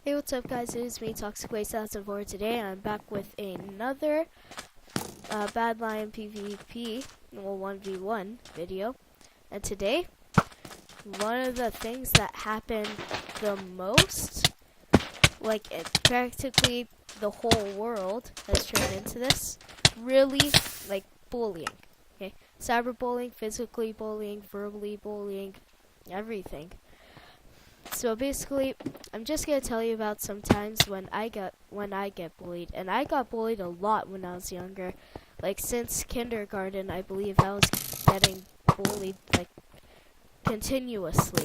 Hey, what's up, guys? It is me, Toxic Waste 2004. Today I'm back with another Badlion PvP, well, 1v1 video. And today, one of the things that happened the most, like practically the whole world has turned into this, really, like bullying. Okay, cyberbullying, physically bullying, verbally bullying, everything. So basically, I'm just gonna tell you about some times when I get bullied, and I got bullied a lot when I was younger. Like since kindergarten, I believe I was getting bullied like continuously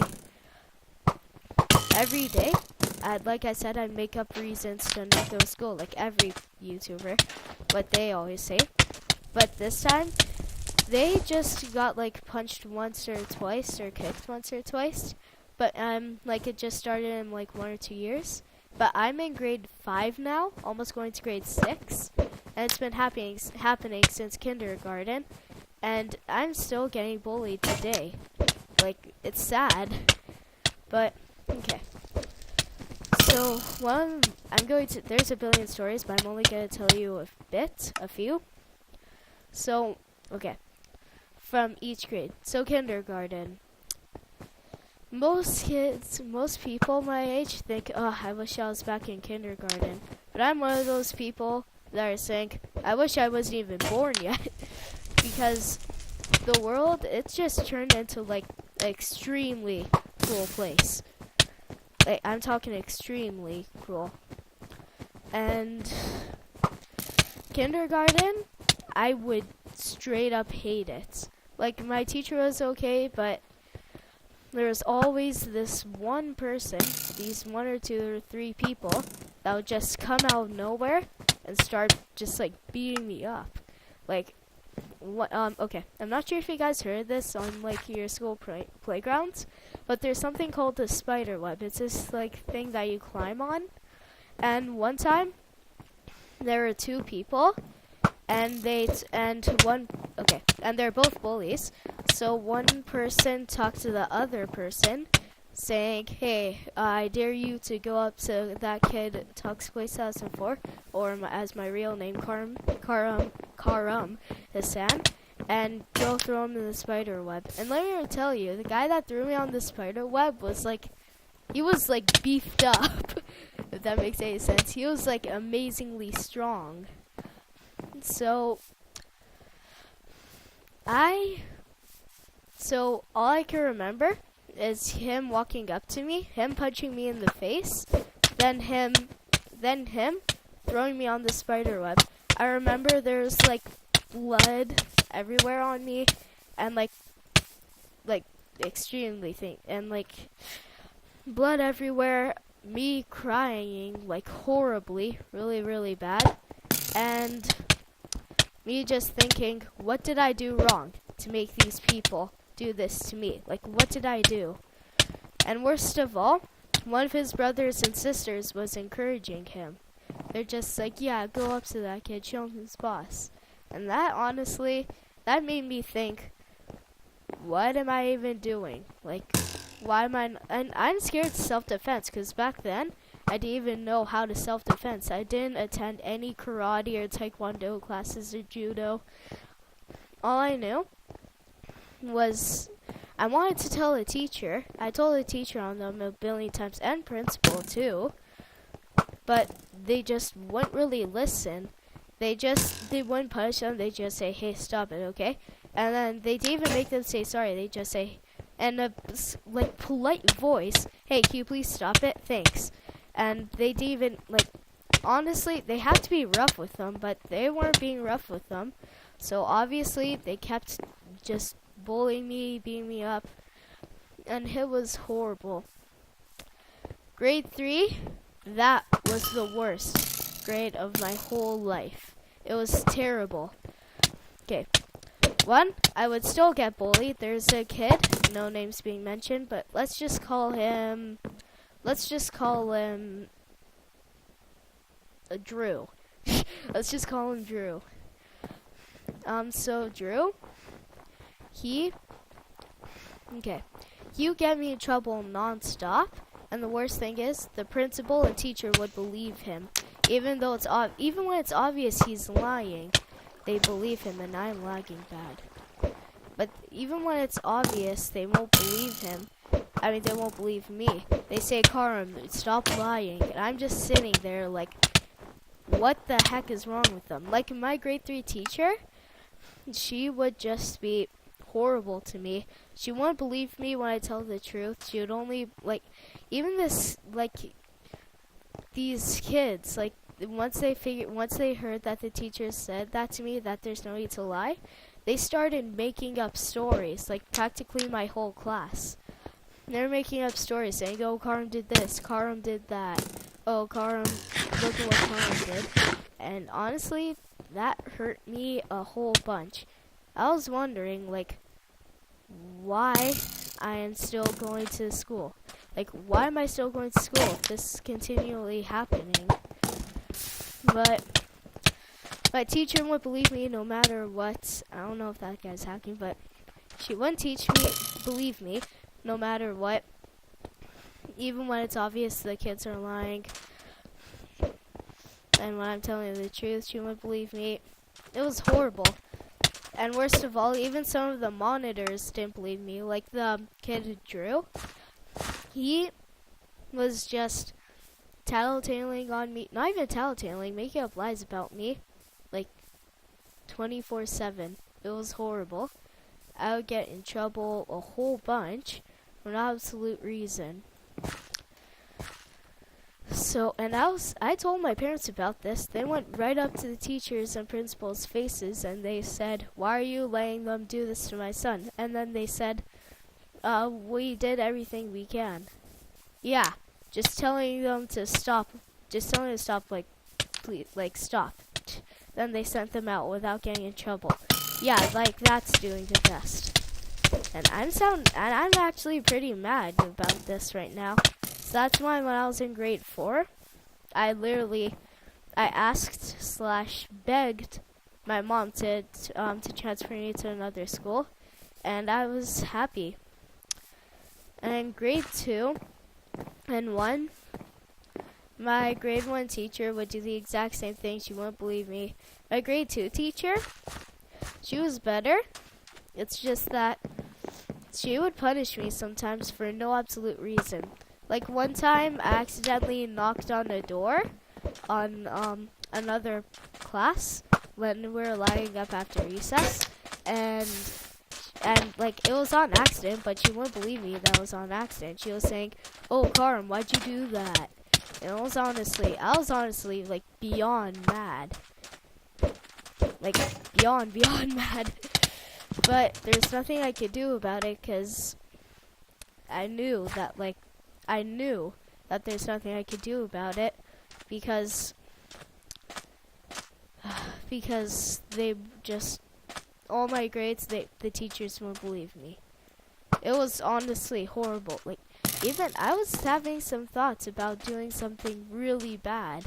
every day. Like I said, I make up reasons to not go to school, like every YouTuber, what they always say. But this time, they just got like punched once or twice, or kicked once or twice. But like it just started in like 1 or 2 years. But I'm in grade 5 now, almost going to grade 6, and it's been happening since kindergarten, and I'm still getting bullied today. Like, it's sad, but okay. So there's a billion stories, but I'm only gonna tell you a few. So okay, from each grade. So kindergarten. Most people my age think, oh, I wish I was back in kindergarten. But I'm one of those people that are saying, I wish I wasn't even born yet. Because the world, it's just turned into like an extremely cruel place. Like, I'm talking extremely cruel. And kindergarten, I would straight up hate it. Like, my teacher was okay, but there's always this one person, these 1 or 2 or 3 people, that would just come out of nowhere and start just like beating me up. Like, what? Okay, I'm not sure if you guys heard this on like your school playgrounds, but there's something called the spider web. It's this like thing that you climb on. And one time, there were 2 people, and they're both bullies. So one person talked to the other person, saying, "Hey, I dare you to go up to that kid, Toxic Waste 2004, or as my real name, Karam Hassan, and go throw him in the spider web." And let me tell you, the guy that threw me on the spider web was he was beefed up, if that makes any sense. He was amazingly strong. So all I can remember is him walking up to me, him punching me in the face, then him throwing me on the spider web. I remember there's blood everywhere on me, and extremely thin, and blood everywhere, me crying horribly, really, really bad, and me just thinking, what did I do wrong to make these people do this to me? What did I do? And worst of all, one of his brothers and sisters was encouraging him. They're just yeah, go up to that kid, show him his boss. And that, honestly, that made me think, what am I even doing? Why am I... And I'm scared of self-defense, because back then, I didn't even know how to self-defense. I didn't attend any karate or taekwondo classes or judo. All I knew was I wanted to tell the teacher. I told the teacher on them a billion times, and principal too. But they just wouldn't really listen. They wouldn't punish them. They just say, hey, stop it, okay? And then they didn't even make them say sorry. They just say, in a polite voice, hey, can you please stop it? Thanks. And they didn't even, honestly, they had to be rough with them, but they weren't being rough with them. So obviously, they kept just bullying me, beating me up, and it was horrible. Grade 3, that was the worst grade of my whole life. It was terrible. Okay. 1, I would still get bullied. There's a kid, no names being mentioned, but let's just call him Drew. Let's just call him Drew. So Drew, he would get me in trouble non-stop, And the worst thing is, the principal and teacher would believe him, even though even when it's obvious he's lying, they believe him, and I'm lagging bad. But even when it's obvious, they won't believe him. I mean, they won't believe me. They say, Karam, stop lying. And I'm just sitting there like, what the heck is wrong with them? Like my grade 3 teacher, she would just be horrible to me. She wouldn't believe me when I tell the truth. She would only, like, even this, like, these kids, like, once they heard that the teacher said that to me, that there's no need to lie, they started making up stories, like practically my whole class. They're making up stories saying, oh, Karam did this, Karam did that. Oh, Karam, look at what Karam did. And honestly, that hurt me a whole bunch. I was wondering, like, why I am still going to school. Like, why am I still going to school if this is continually happening? But my teacher wouldn't believe me no matter what. I don't know if that guy's hacking, but she wouldn't believe me no matter what. Even when it's obvious the kids are lying. And when I'm telling the truth, she wouldn't believe me. It was horrible. And worst of all, even some of the monitors didn't believe me. Like the kid who drew. He was just tattletaling on me. Not even tattletaling, making up lies about me. Like 24/7. It was horrible. I would get in trouble a whole bunch for no absolute reason. So, and I told my parents about this. They went right up to the teachers and principals' faces and they said, why are you letting them do this to my son? And then they said, we did everything we can. Yeah, just telling them to stop. Just telling them to stop, like, please, like, stop. Then they sent them out without getting in trouble. Yeah, like, that's doing the best. And I'm actually pretty mad about this right now. So that's why when I was in grade 4, I asked/begged my mom to transfer me to another school, and I was happy. And in grade 2 and 1, my grade 1 teacher would do the exact same thing. She wouldn't believe me. My grade 2 teacher, she was better. It's just that she would punish me sometimes for no absolute reason. Like one time, I accidentally knocked on a door on another class when we were lining up after recess, and like it was on accident, but she wouldn't believe me that it was on accident. She was saying, "Oh, Karam, why'd you do that?" And I was honestly like beyond mad, like beyond mad. But there's nothing I could do about it because I knew that there's nothing I could do about it because they just, all my grades, the teachers won't believe me. It was honestly horrible. Like, even I was having some thoughts about doing something really bad.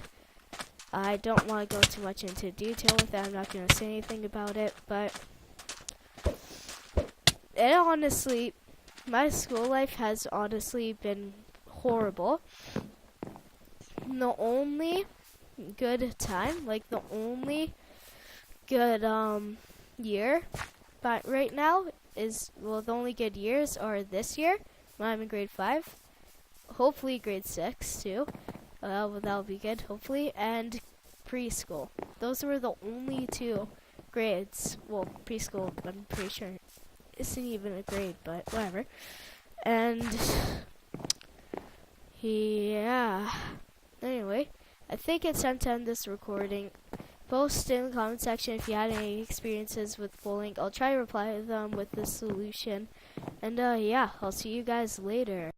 I don't want to go too much into detail with that. I'm not going to say anything about it, but it honestly, my school life has honestly been horrible. The only good time, like the only good year, but right now is, well, the only good years are this year when I'm in grade 5, hopefully grade 6 too. That'll be good, hopefully, and preschool. Those were the only 2 grades. Well, preschool, I'm pretty sure isn't even a grade, but whatever. And yeah, anyway, I think it's time to end this recording. Post in the comment section if you had any experiences with bullying. I'll try to reply to them with the solution. And yeah, I'll see you guys later.